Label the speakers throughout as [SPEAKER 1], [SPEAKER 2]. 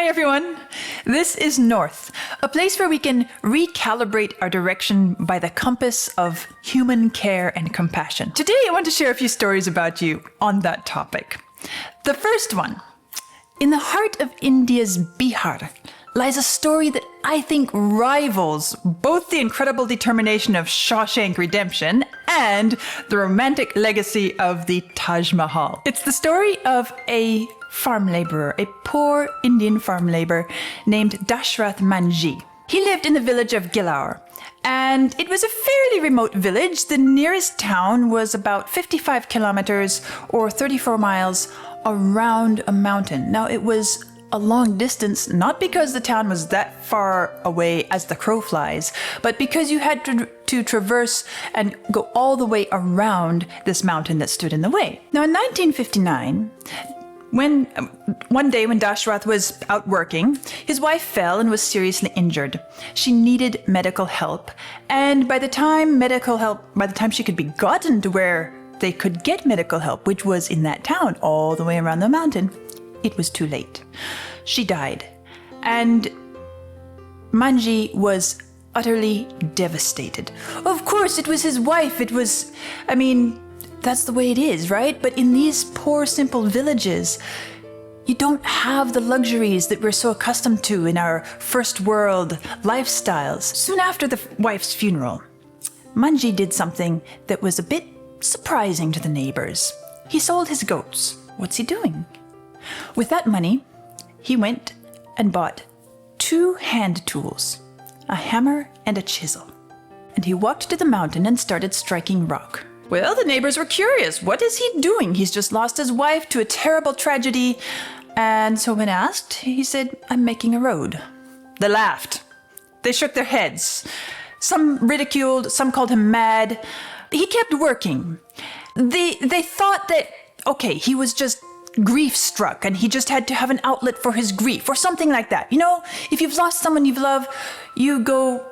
[SPEAKER 1] Hi everyone! This is North, a place where we can recalibrate our direction by the compass of human care and compassion. Today I want to share a few stories about you on that topic. The first one. In the heart of India's Bihar lies a story that I think rivals both the incredible determination of Shawshank Redemption and the romantic legacy of the Taj Mahal. It's the story of a farm laborer, a poor Indian farm laborer named Dashrath Manjhi. He lived in the village of Gilaur, and it was a fairly remote village. The nearest town was about 55 kilometers or 34 miles around a mountain. Now, it was a long distance, not because the town was that far away as the crow flies, but because you had to traverse and go all the way around this mountain that stood in the way. Now, in 1959, one day when Dashrath was out working, his wife fell and was seriously injured. She needed medical help, and by the time she could be gotten to where they could get medical help, which was in that town all the way around the mountain, it was too late. She died, and Manjhi was utterly devastated. Of course, it was his wife. That's the way it is, right? But in these poor, simple villages, you don't have the luxuries that we're so accustomed to in our first world lifestyles. Soon after the wife's funeral, Manjhi did something that was a bit surprising to the neighbors. He sold his goats. What's he doing? With that money, he went and bought 2 hand tools, a hammer and a chisel. And he walked to the mountain and started striking rock. Well, the neighbors were curious. What is he doing? He's just lost his wife to a terrible tragedy. And so when asked, he said, "I'm making a road." They laughed. They shook their heads. Some ridiculed, some called him mad. He kept working. They thought that, okay, he was just grief-struck and he just had to have an outlet for his grief or something like that. You know, if you've lost someone you've loved, you go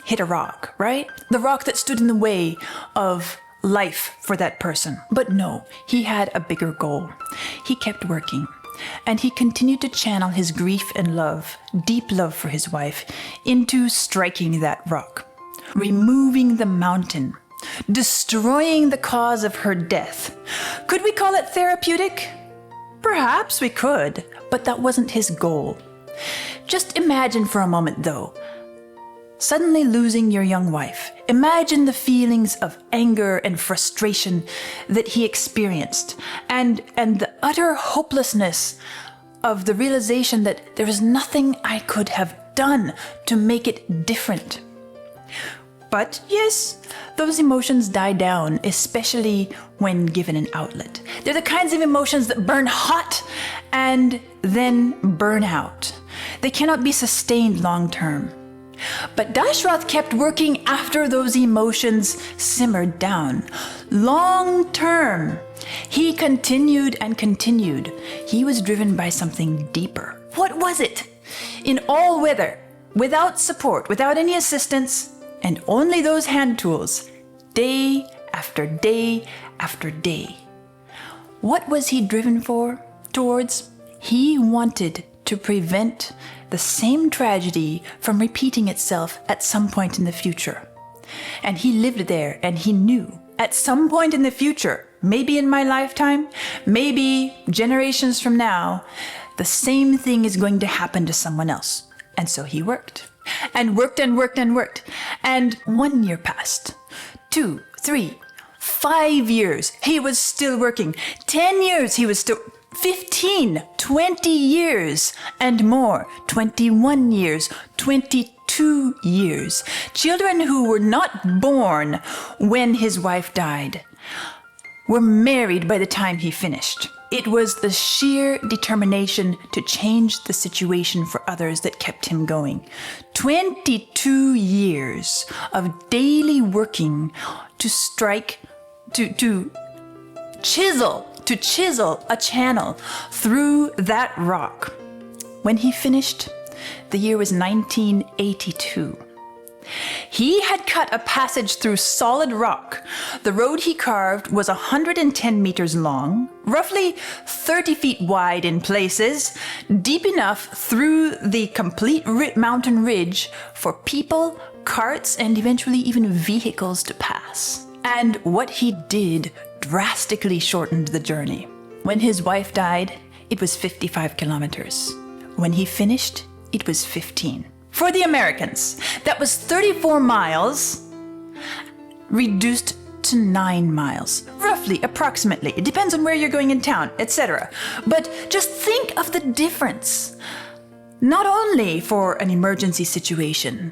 [SPEAKER 1] hit a rock, right? The rock that stood in the way of life for that person. But no, he had a bigger goal. He kept working, and he continued to channel his grief and love, deep love for his wife, into striking that rock, removing the mountain, destroying the cause of her death. Could we call it therapeutic? Perhaps we could, but that wasn't his goal. Just imagine for a moment, though, suddenly losing your young wife. Imagine the feelings of anger and frustration that he experienced, and the utter hopelessness of the realization that there is nothing I could have done to make it different. But yes, those emotions die down, especially when given an outlet. They're the kinds of emotions that burn hot and then burn out. They cannot be sustained long term. But Dashrath kept working after those emotions simmered down. Long term, he continued and continued. He was driven by something deeper. What was it? In all weather, without support, without any assistance, and only those hand tools, day after day after day. What was he driven towards? He wanted to prevent the same tragedy from repeating itself at some point in the future. And he lived there, and he knew at some point in the future, maybe in my lifetime, maybe generations from now, the same thing is going to happen to someone else. And so he worked. And worked and worked and worked. And 1 year passed. 2, 3, 5 years, he was still working. 10 years, he was still... 15, 20 years and more, 21 years, 22 years. Children who were not born when his wife died were married by the time he finished. It was the sheer determination to change the situation for others that kept him going. 22 years of daily working to chisel a channel through that rock. When he finished, the year was 1982. He had cut a passage through solid rock. The road he carved was 110 meters long, roughly 30 feet wide in places, deep enough through the complete mountain ridge for people, carts, and eventually even vehicles to pass. And what he did drastically shortened the journey. When his wife died, it was 55 kilometers. When he finished, it was 15. For the Americans, that was 34 miles reduced to 9 miles, roughly, approximately. It depends on where you're going in town, etc. But just think of the difference. Not only for an emergency situation,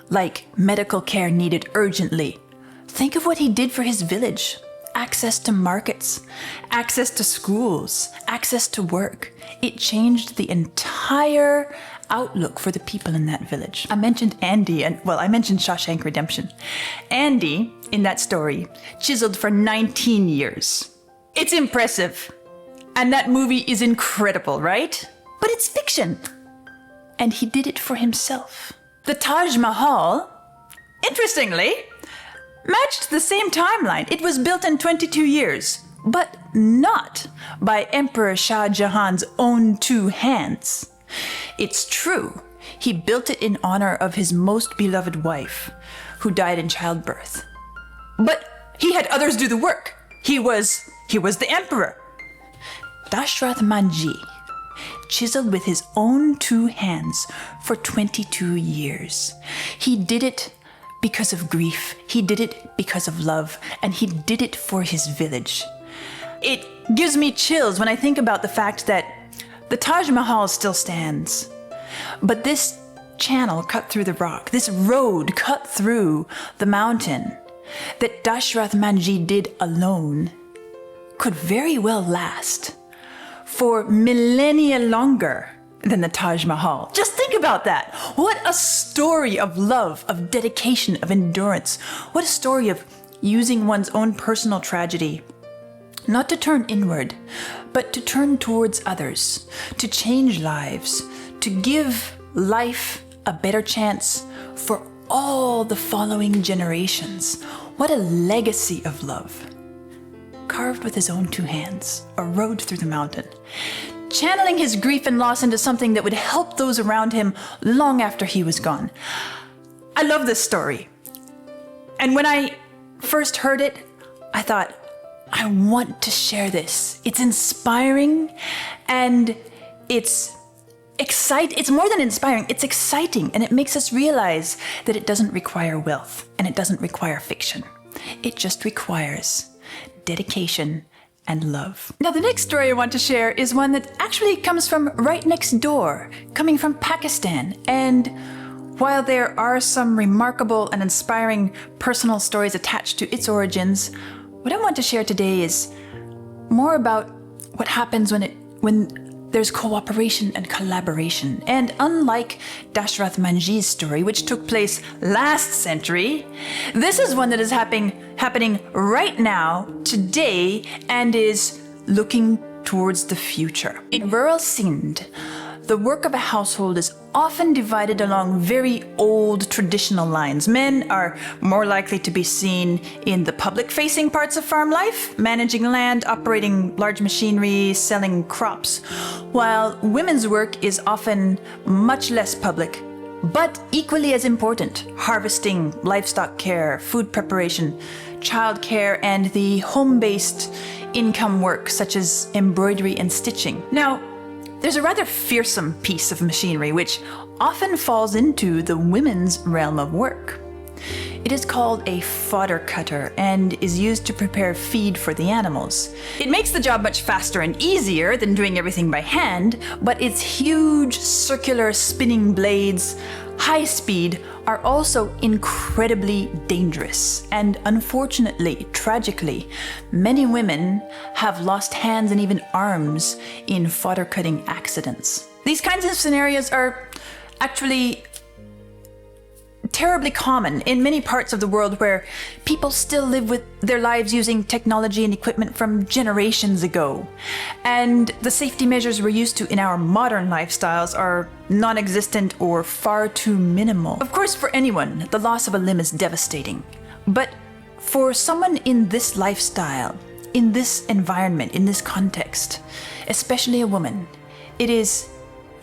[SPEAKER 1] like medical care needed urgently. Think of what he did for his village. Access to markets, access to schools, access to work. It changed the entire outlook for the people in that village. I mentioned Andy, I mentioned Shawshank Redemption. Andy, in that story, chiseled for 19 years. It's impressive. And that movie is incredible, right? But it's fiction. And he did it for himself. The Taj Mahal, interestingly, matched the same timeline. It was built in 22 years, but not by Emperor Shah Jahan's own 2 hands. It's true, he built it in honor of his most beloved wife, who died in childbirth. But he had others do the work. He was the emperor. Dashrath Manjhi chiseled with his own 2 hands for 22 years. He did it because of grief, he did it because of love, and he did it for his village. It gives me chills when I think about the fact that the Taj Mahal still stands, but this channel cut through the rock, this road cut through the mountain that Dashrath Manjhi did alone could very well last for millennia longer than the Taj Mahal. Just think about that. What a story of love, of dedication, of endurance. What a story of using one's own personal tragedy, not to turn inward, but to turn towards others, to change lives, to give life a better chance for all the following generations. What a legacy of love. Carved with his own 2 hands, a road through the mountain, channeling his grief and loss into something that would help those around him long after he was gone. I love this story. And when I first heard it, I thought, I want to share this. It's inspiring and it's more than inspiring, it's exciting, and it makes us realize that it doesn't require wealth and it doesn't require fiction. It just requires dedication and love. Now, the next story I want to share is one that actually comes from right next door, coming from Pakistan. And while there are some remarkable and inspiring personal stories attached to its origins, what I want to share today is more about what happens when there's cooperation and collaboration. And unlike Dashrath Manjhi's story, which took place last century, this is one that is happening right now, today, and is looking towards the future. In rural Sindh, the work of a household is often divided along very old traditional lines. Men are more likely to be seen in the public-facing parts of farm life, managing land, operating large machinery, selling crops, while women's work is often much less public, but equally as important: harvesting, livestock care, food preparation, child care, and the home-based income work such as embroidery and stitching. Now, there's a rather fearsome piece of machinery which often falls into the women's realm of work. It is called a fodder cutter and is used to prepare feed for the animals. It makes the job much faster and easier than doing everything by hand, but its huge circular spinning blades, high speed, are also incredibly dangerous. And unfortunately, tragically, many women have lost hands and even arms in fodder cutting accidents. These kinds of scenarios are actually terribly common in many parts of the world where people still live with their lives using technology and equipment from generations ago. And the safety measures we're used to in our modern lifestyles are non-existent or far too minimal. Of course, for anyone, the loss of a limb is devastating. But for someone in this lifestyle, in this environment, in this context, especially a woman, it is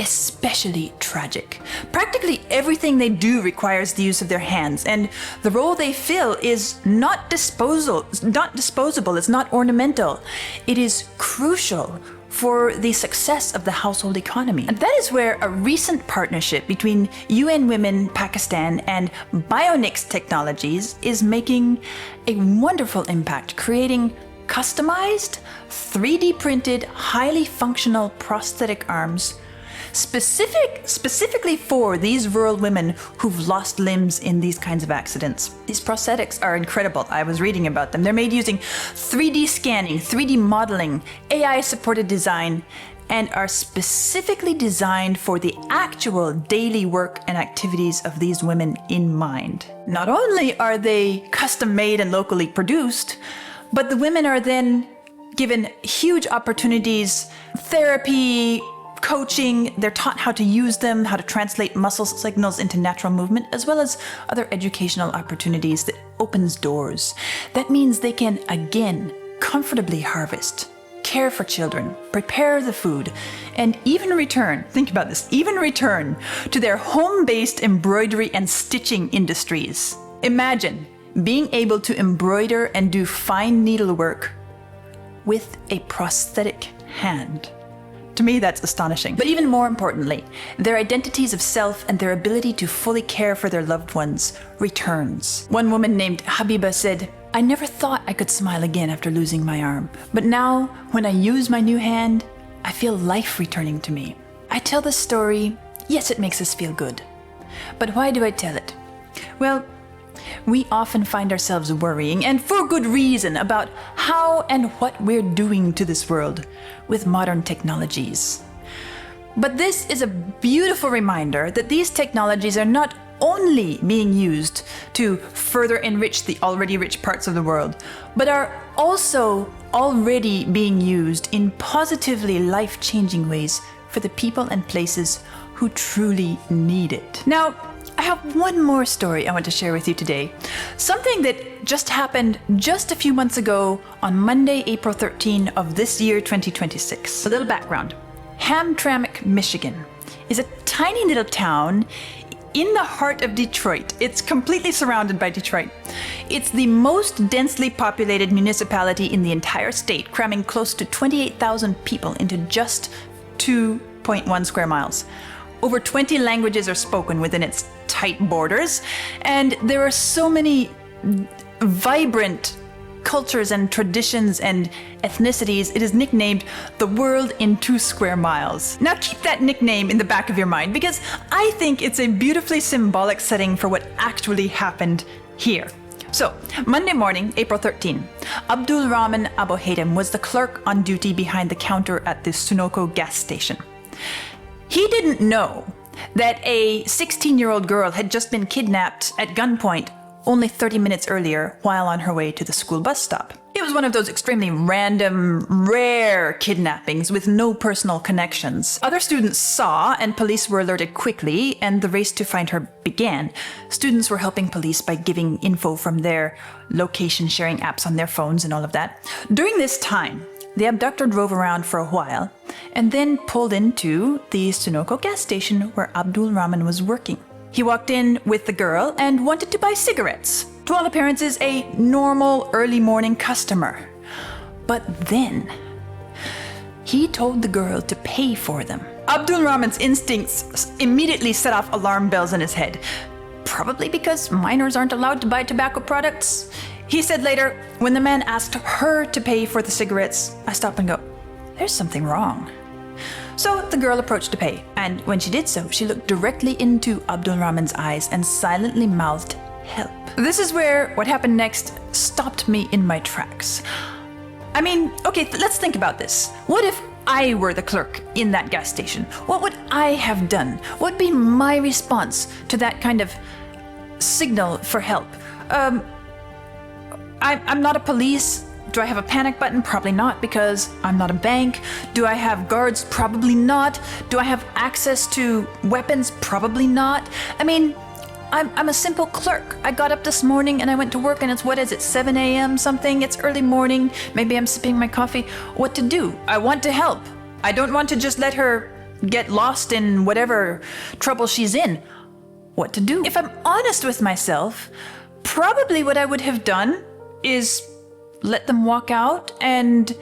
[SPEAKER 1] especially tragic. Practically everything they do requires the use of their hands, and the role they fill is not disposable, it's not ornamental. It is crucial for the success of the household economy. And that is where a recent partnership between UN Women Pakistan and Bionics Technologies is making a wonderful impact, creating customized, 3D printed, highly functional prosthetic arms specifically for these rural women who've lost limbs in these kinds of accidents. These prosthetics are incredible. I was reading about them. They're made using 3D scanning, 3D modeling, AI-supported design, and are specifically designed for the actual daily work and activities of these women in mind. Not only are they custom-made and locally produced, but the women are then given huge opportunities, therapy, coaching, they're taught how to use them, how to translate muscle signals into natural movement, as well as other educational opportunities that opens doors. That means they can, again, comfortably harvest, care for children, prepare the food, and even return, think about this, even return to their home-based embroidery and stitching industries. Imagine being able to embroider and do fine needlework with a prosthetic hand. To me, that's astonishing. But even more importantly, their identities of self and their ability to fully care for their loved ones returns. One woman named Habiba said, "I never thought I could smile again after losing my arm. But now, when I use my new hand, I feel life returning to me." I tell this story, yes, it makes us feel good. But why do I tell it? Well, we often find ourselves worrying, and for good reason, about how and what we're doing to this world with modern technologies. But this is a beautiful reminder that these technologies are not only being used to further enrich the already rich parts of the world, but are also already being used in positively life-changing ways for the people and places who truly need it. Now, I have one more story I want to share with you today. Something that just happened just a few months ago on Monday, April 13 of this year, 2026. A little background. Hamtramck, Michigan is a tiny little town in the heart of Detroit. It's completely surrounded by Detroit. It's the most densely populated municipality in the entire state, cramming close to 28,000 people into just 2.1 square miles. Over 20 languages are spoken within its tight borders, and there are so many vibrant cultures and traditions and ethnicities. It is nicknamed the world in 2 square miles. Now keep that nickname in the back of your mind, because I think it's a beautifully symbolic setting for what actually happened here. So, Monday morning, April 13, Abdulrahman Abohatem was the clerk on duty behind the counter at the Sunoco gas station. He didn't know that a 16-year-old girl had just been kidnapped at gunpoint only 30 minutes earlier while on her way to the school bus stop. It was one of those extremely random, rare kidnappings with no personal connections. Other students saw, and police were alerted quickly, and the race to find her began. Students were helping police by giving info from their location-sharing apps on their phones and all of that. During this time, the abductor drove around for a while and then pulled into the Sunoco gas station where Abdulrahman was working. He walked in with the girl and wanted to buy cigarettes. To all appearances, a normal early morning customer. But then, he told the girl to pay for them. Abdulrahman's instincts immediately set off alarm bells in his head. Probably because minors aren't allowed to buy tobacco products. He said later, when the man asked her to pay for the cigarettes, I stopped and go, there's something wrong. So the girl approached to pay, and when she did so, she looked directly into Abdulrahman's eyes and silently mouthed, help. This is where what happened next stopped me in my tracks. I mean, okay, let's think about this. What if I were the clerk in that gas station? What would I have done? What would be my response to that kind of signal for help? I'm not a police. Do I have a panic button? Probably not, because I'm not a bank. Do I have guards? Probably not. Do I have access to weapons? Probably not. I mean, I'm a simple clerk. I got up this morning and I went to work, and it's, what is it, 7 a.m. something? It's early morning. Maybe I'm sipping my coffee. What to do? I want to help. I don't want to just let her get lost in whatever trouble she's in. What to do? If I'm honest with myself, probably what I would have done is let them walk out and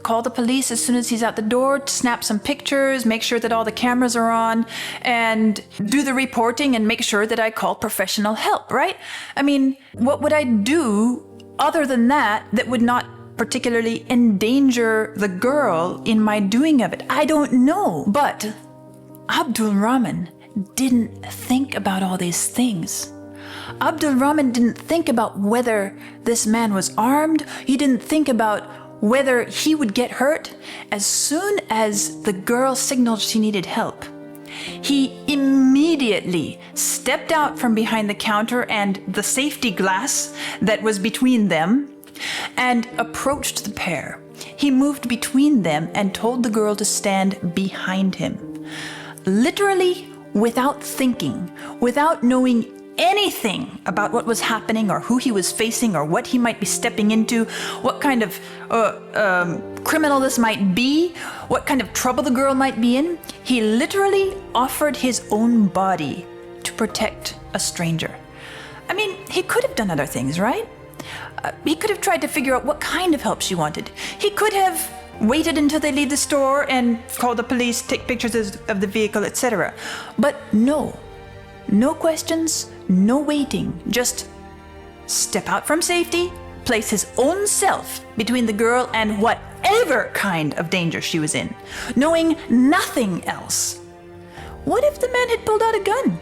[SPEAKER 1] call the police as soon as he's out the door, snap some pictures, make sure that all the cameras are on, and do the reporting and make sure that I call professional help, right? I mean, what would I do other than that would not particularly endanger the girl in my doing of it? I don't know. But Abdulrahman didn't think about all these things. Abdulrahman didn't think about whether this man was armed. He didn't think about whether he would get hurt. As soon as the girl signaled she needed help, he immediately stepped out from behind the counter and the safety glass that was between them and approached the pair. He moved between them and told the girl to stand behind him. Literally, without thinking, without knowing anything about what was happening or who he was facing or what he might be stepping into, what kind of criminal this might be, what kind of trouble the girl might be in, he literally offered his own body to protect a stranger. I mean, he could have done other things, right? He could have tried to figure out what kind of help she wanted. He could have waited until they leave the store and call the police, take pictures of the vehicle, etc. But no. No questions, no waiting, just step out from safety, place his own self between the girl and whatever kind of danger she was in, knowing nothing else. What if the man had pulled out a gun?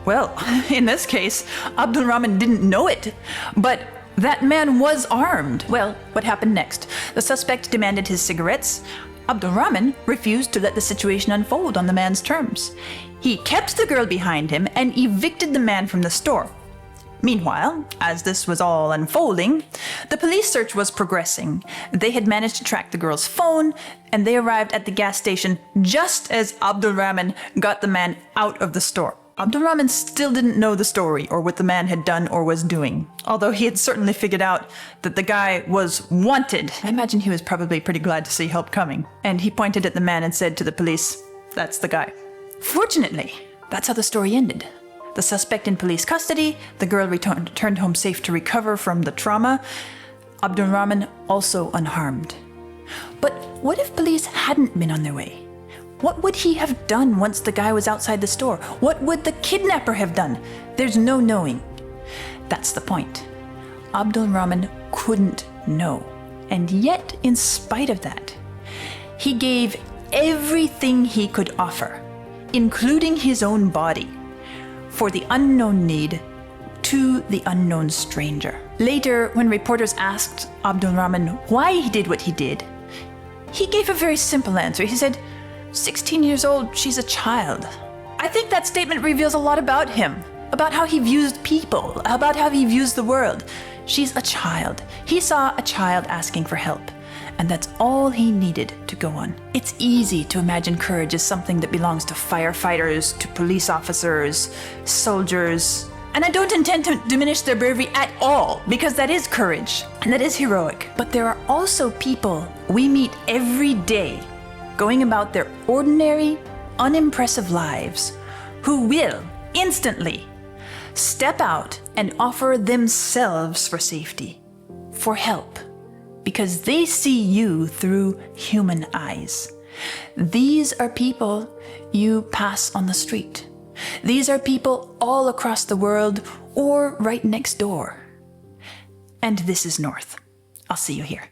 [SPEAKER 1] Well, in this case, Abdulrahman didn't know it, but that man was armed. Well, what happened next? The suspect demanded his cigarettes. Abdulrahman refused to let the situation unfold on the man's terms. He kept the girl behind him and evicted the man from the store. Meanwhile, as this was all unfolding, the police search was progressing. They had managed to track the girl's phone, and they arrived at the gas station just as Abdulrahman got the man out of the store. Abdulrahman still didn't know the story or what the man had done or was doing, although he had certainly figured out that the guy was wanted. I imagine he was probably pretty glad to see help coming. And he pointed at the man and said to the police, "That's the guy." Fortunately, that's how the story ended. The suspect in police custody, the girl returned home safe to recover from the trauma, Abdulrahman also unharmed. But what if police hadn't been on their way? What would he have done once the guy was outside the store? What would the kidnapper have done? There's no knowing. That's the point. Abdulrahman couldn't know. And yet, in spite of that, he gave everything he could offer, including his own body, for the unknown need to the unknown stranger. Later, when reporters asked Abdulrahman why he did what he did, he gave a very simple answer. He said, 16 years old, she's a child. I think that statement reveals a lot about him, about how he views people, about how he views the world. She's a child. He saw a child asking for help, and that's all he needed to go on. It's easy to imagine courage as something that belongs to firefighters, to police officers, soldiers, and I don't intend to diminish their bravery at all, because that is courage, and that is heroic. But there are also people we meet every day going about their ordinary, unimpressive lives, who will instantly step out and offer themselves for safety, for help, because they see you through human eyes. These are people you pass on the street. These are people all across the world or right next door. And this is North. I'll see you here.